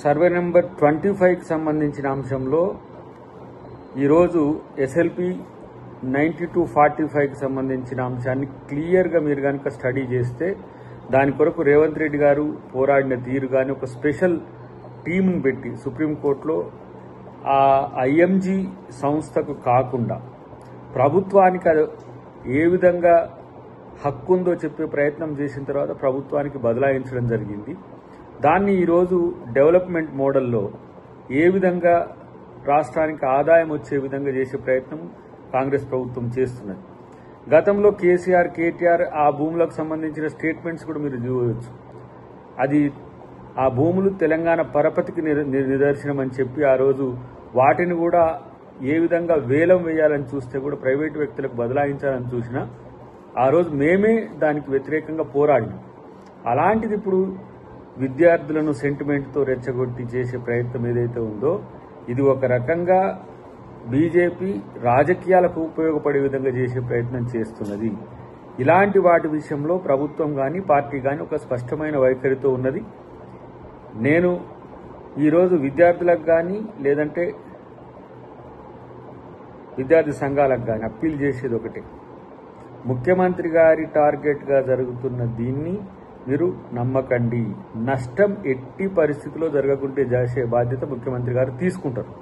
Survey number 25కి సంబంధించిన అంశంలో ఈరోజు ఎస్ఎల్పి 9245కి సంబంధించిన అంశాన్ని క్లియర్గా మీరు కనుక స్టడీ చేస్తే దాని కొరకు రేవంత్ రెడ్డి గారు పోరాడిన తీరు కానీ ఒక స్పెషల్ టీంను పెట్టి సుప్రీంకోర్టులో ఆ ఐఎంజీ సంస్థకు కాకుండా ప్రభుత్వానికి ఏ విధంగా హక్కు ఉందో చెప్పే ప్రయత్నం చేసిన తర్వాత ప్రభుత్వానికి బదలాయించడం జరిగింది. దాన్ని ఈరోజు డెవలప్మెంట్ మోడల్లో ఏ విధంగా రాష్ట్రానికి ఆదాయం వచ్చే విధంగా చేసే ప్రయత్నం కాంగ్రెస్ ప్రభుత్వం చేస్తున్నది. గతంలో కేసీఆర్, కేటీఆర్ ఆ భూములకు సంబంధించిన స్టేట్మెంట్స్ కూడా మీరు చూడవచ్చు. అది ఆ భూములు తెలంగాణ పరపతికి నిదర్శనం అని చెప్పి ఆ రోజు వాటిని కూడా ఏ విధంగా వేలం వేయాలని చూస్తే కూడా ప్రైవేటు వ్యక్తులకు బదలాయించాలని చూసినా ఆ రోజు మేమే దానికి వ్యతిరేకంగా పోరాడినాం. అలాంటిది ఇప్పుడు విద్యార్థులను సెంటిమెంట్తో రెచ్చగొట్టి చేసే ప్రయత్నం ఏదైతే ఉందో ఇది ఒక రకంగా బీజేపీ రాజకీయాలకు ఉపయోగపడే విధంగా చేసే ప్రయత్నం చేస్తున్నది. ఇలాంటి వాటి విషయంలో ప్రభుత్వం కానీ పార్టీ కానీ ఒక స్పష్టమైన వైఖరితో ఉన్నది. నేను ఈరోజు విద్యార్థులకు కానీ లేదంటే విద్యార్థి సంఘాలకు కానీ అప్పీల్ చేసేది ఒకటే, ముఖ్యమంత్రి గారి టార్గెట్గా జరుగుతున్న దీన్ని మీరు నమ్మకండి. నష్టం ఎట్టి పరిస్థితిలో జరగకుంటే చేసే బాధ్యత ముఖ్యమంత్రి గారు తీసుకుంటారు.